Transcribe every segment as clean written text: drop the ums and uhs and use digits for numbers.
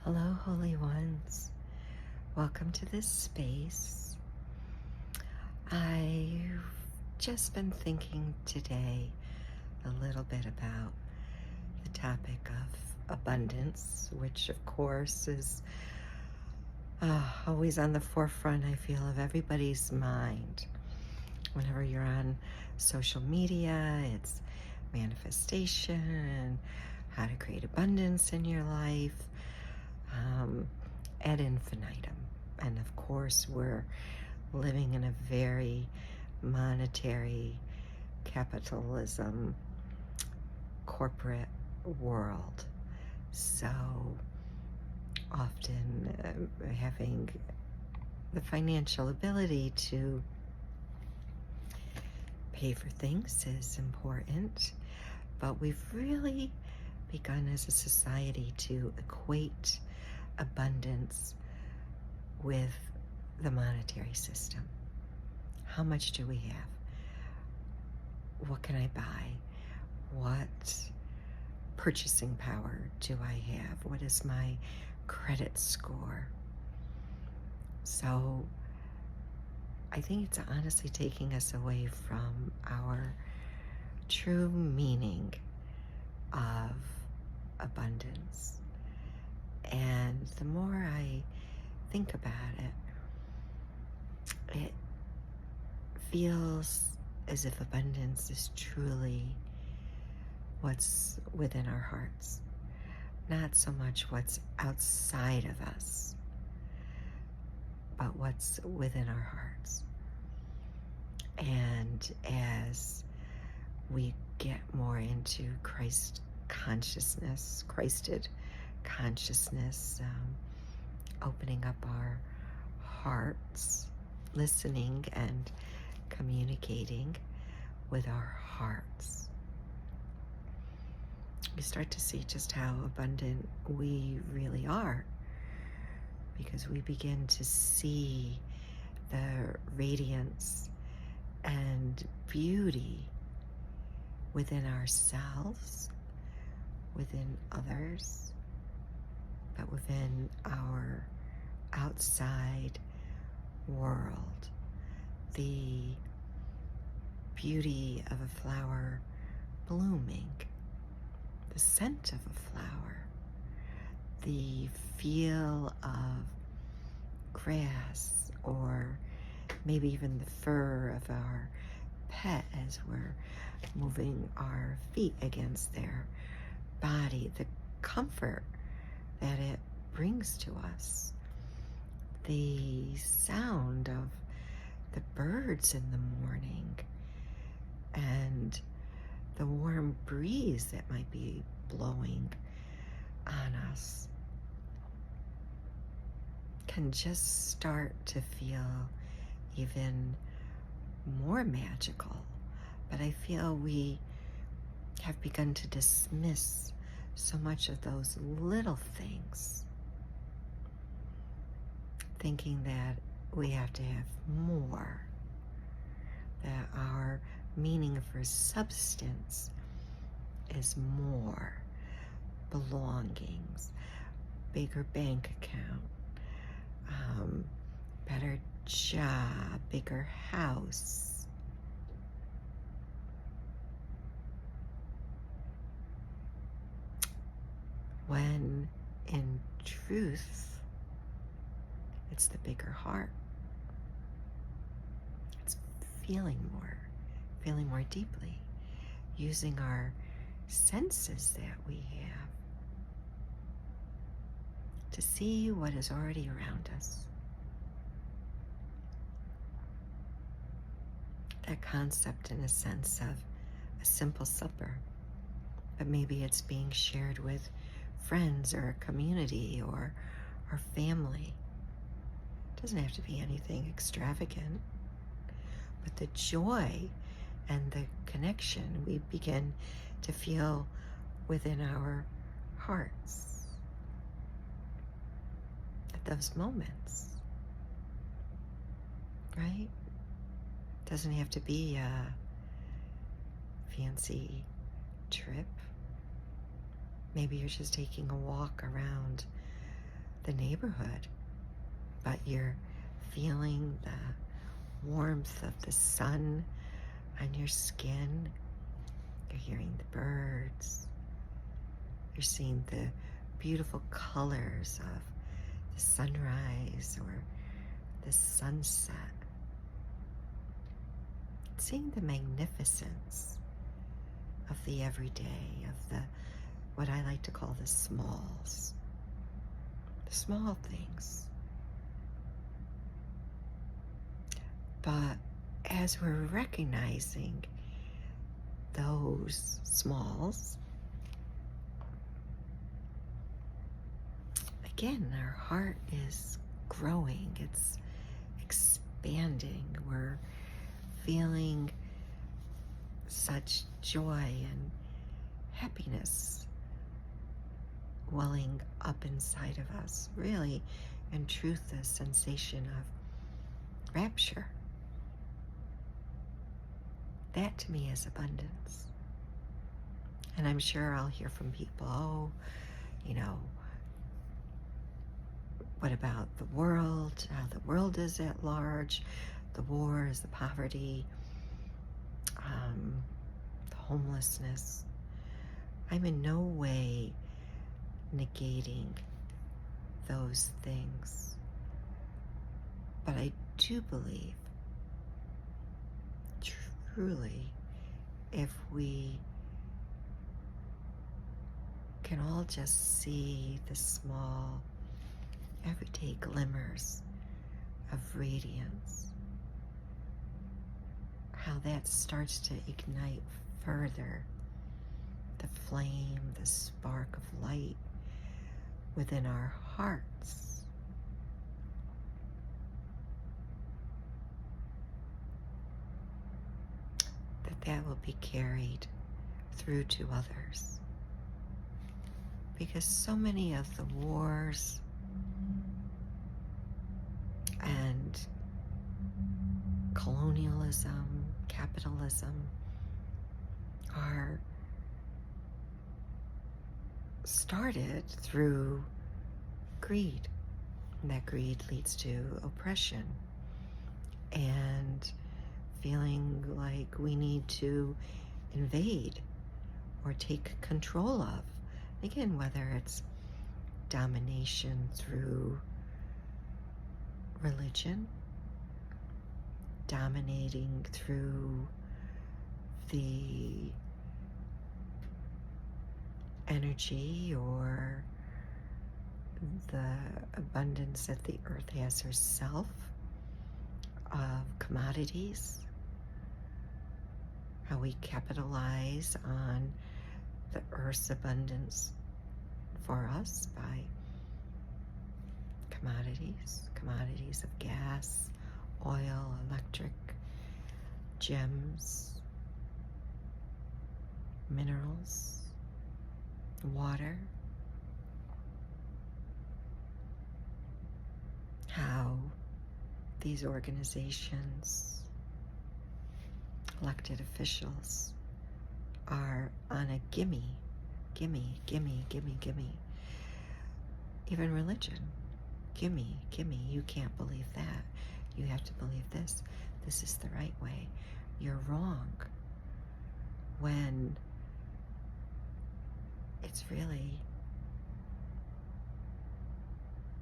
Hello, Holy Ones. Welcome to this space. I've just been thinking today a little bit about the topic of abundance, which, of course, is always on the forefront, I feel, of everybody's mind. Whenever you're on social media, it's manifestation and how to create abundance in your life. Ad infinitum. And of course, we're living in a very monetary capitalism corporate world. So often having the financial ability to pay for things is important, but we've really begun as a society to equate abundance with the monetary system. How much do we have? What can I buy? What purchasing power do I have? What is my credit score? So I think it's honestly taking us away from our true meaning of abundance. And the more I think about it feels as if abundance is truly what's within our hearts, not so much what's outside of us, but what's within our hearts. And as we get more into Christ consciousness, Christed consciousness, opening up our hearts, listening and communicating with our hearts, we start to see just how abundant we really are, because we begin to see the radiance and beauty within ourselves, within others, but within our outside world. The beauty of a flower blooming, the scent of a flower, the feel of grass, or maybe even the fur of our pet as we're moving our feet against their body, the comfort that it brings to us, the sound of the birds in the morning, and the warm breeze that might be blowing on us can just start to feel even more magical. But I feel we have begun to dismiss so much of those little things, thinking that we have to have more, that our meaning for substance is more belongings, bigger bank account, better job, bigger house. When in truth, it's the bigger heart. It's feeling more deeply, using our senses that we have to see what is already around us. That concept, in a sense, of a simple supper, but maybe it's being shared with friends or a community or our family. It doesn't have to be anything extravagant, but the joy and the connection we begin to feel within our hearts at those moments, right? Doesn't have to be a fancy trip. Maybe you're just taking a walk around the neighborhood, but you're feeling the warmth of the sun on your skin. You're hearing the birds. You're seeing the beautiful colors of the sunrise or the sunset. Seeing the magnificence of the everyday, of the what I like to call the smalls, the small things. But as we're recognizing those smalls, again, our heart is growing, it's expanding. We're feeling such joy and happiness welling up inside of us. Really, in truth, a sensation of rapture. That to me is abundance. And I'm sure I'll hear from people, oh, what about the world? How the world is at large, the wars, the poverty, the homelessness. I'm in no way negating those things. But I do believe, truly, if we can all just see the small, everyday glimmers of radiance, how that starts to ignite further the flame, the spark of light within our hearts. That will be carried through to others. Because so many of the wars and colonialism, capitalism are started through greed. And that greed leads to oppression and feeling like we need to invade or take control of. Again, whether it's domination through religion, dominating through the energy or the abundance that the earth has herself of commodities, how we capitalize on the earth's abundance for us by commodities of gas, oil, electric, gems, minerals, water. How these organizations, elected officials, are on a gimme. Even religion, gimme, you can't believe that. You have to believe this. This is the right way. You're wrong. When it's really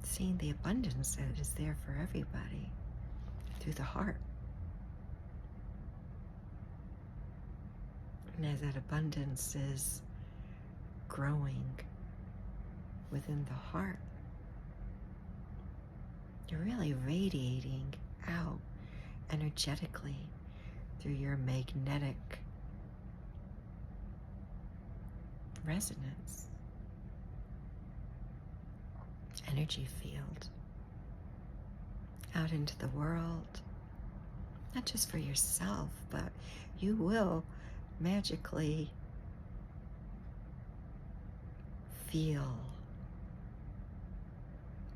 seeing the abundance that is there for everybody through the heart. And as that abundance is growing within the heart, you're really radiating out energetically through your magnetic resonance, energy field, out into the world, not just for yourself, but you will magically feel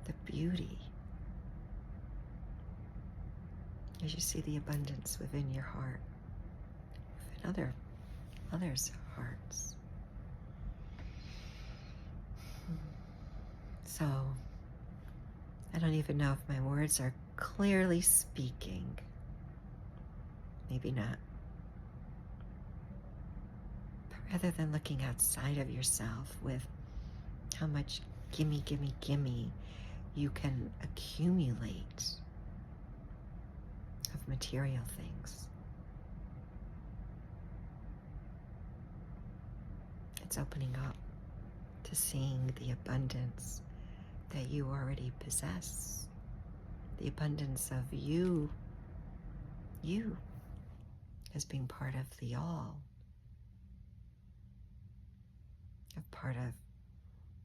the beauty as you see the abundance within your heart, within others' hearts. So I don't even know if my words are clearly speaking. Maybe not. But rather than looking outside of yourself with how much gimme, gimme, gimme you can accumulate of material things, it's opening up to seeing the abundance that you already possess, the abundance of you as being part of the all, a part of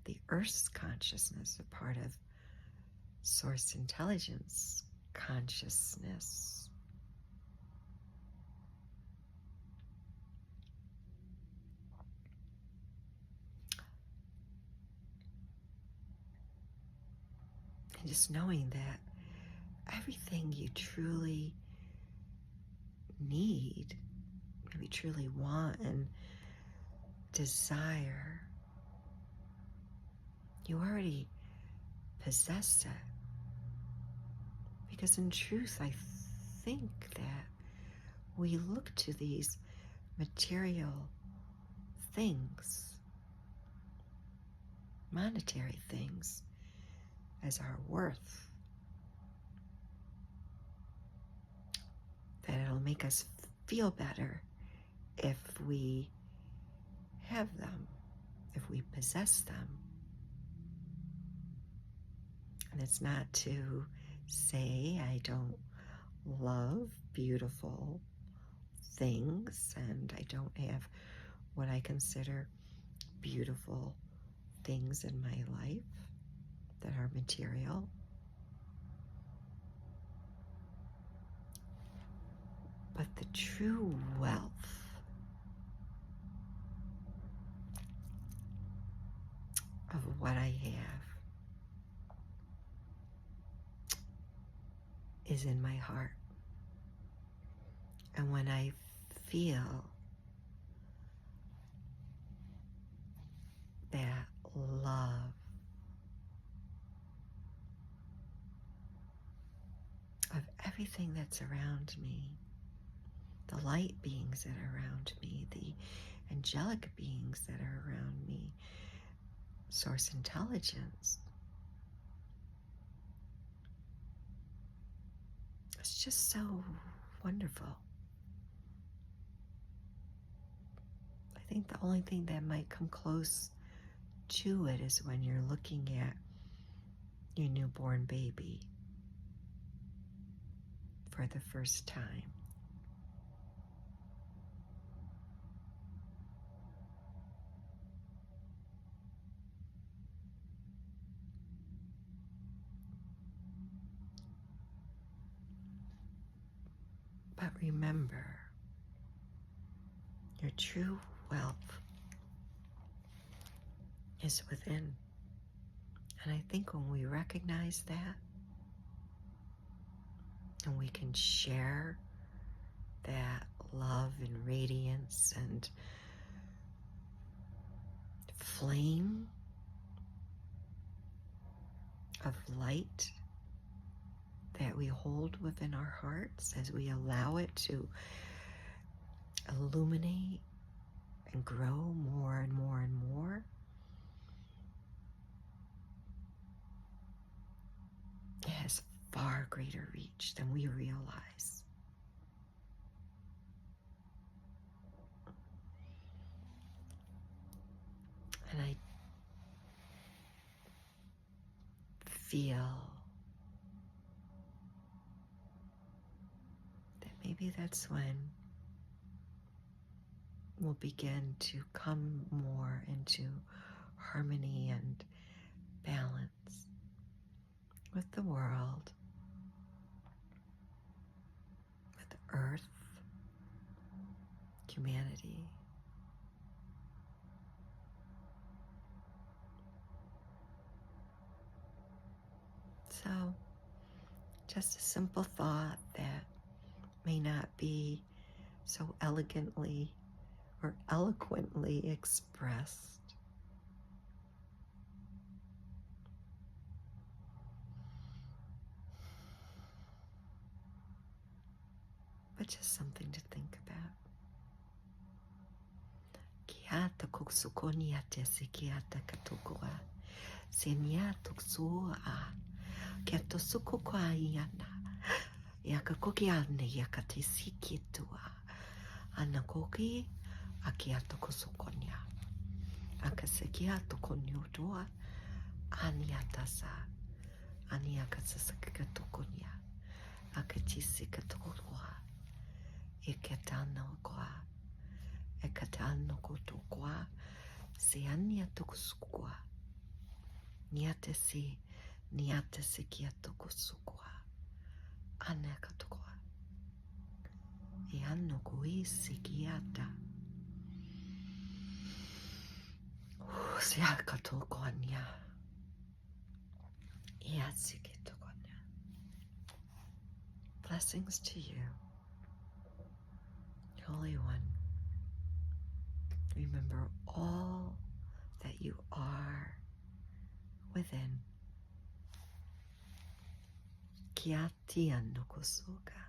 the Earth's consciousness, a part of Source Intelligence consciousness. And just knowing that everything you truly need, you truly want and desire, you already possess it. Because in truth, I think that we look to these material things, monetary things, as our worth. That it'll make us feel better if we have them, if we possess them. And it's not to say I don't love beautiful things and I don't have what I consider beautiful things in my life that are material. But the true wealth of what I have is in my heart. And when I feel that love, of everything that's around me, the light beings that are around me, the angelic beings that are around me, Source Intelligence, it's just so wonderful. I think the only thing that might come close to it is when you're looking at your newborn baby for the first time. But remember, your true wealth is within. And I think when we recognize that, and we can share that love and radiance and flame of light that we hold within our hearts as we allow it to illuminate and grow more and more and more, it has far greater reach than we realize. And I feel that maybe that's when we'll begin to come more into harmony and balance with the world, with the earth, humanity. So, just a simple thought that may not be so elegantly or eloquently expressed. just something to think about. Kiata koksukoniate sikiata katokoa. Seniato soa. Kiato sukokoa iana. Yakakokiane yakate sikitua. Anakoki akiato kosukonia. Akasekiato konyotoa. Aniatasa. Aniakasakatokonia. Akachisikatokoa. Ekatano kwa. Ekatano kotokwa. Seania tokusukwa. Niate se kiato kusukwa. Anakatokwa. E hanno kuisi kiata. Siakatokonia. Iatsikitokonia. Blessings to you, Holy One. Remember all that you are within. Kiati no kusuka.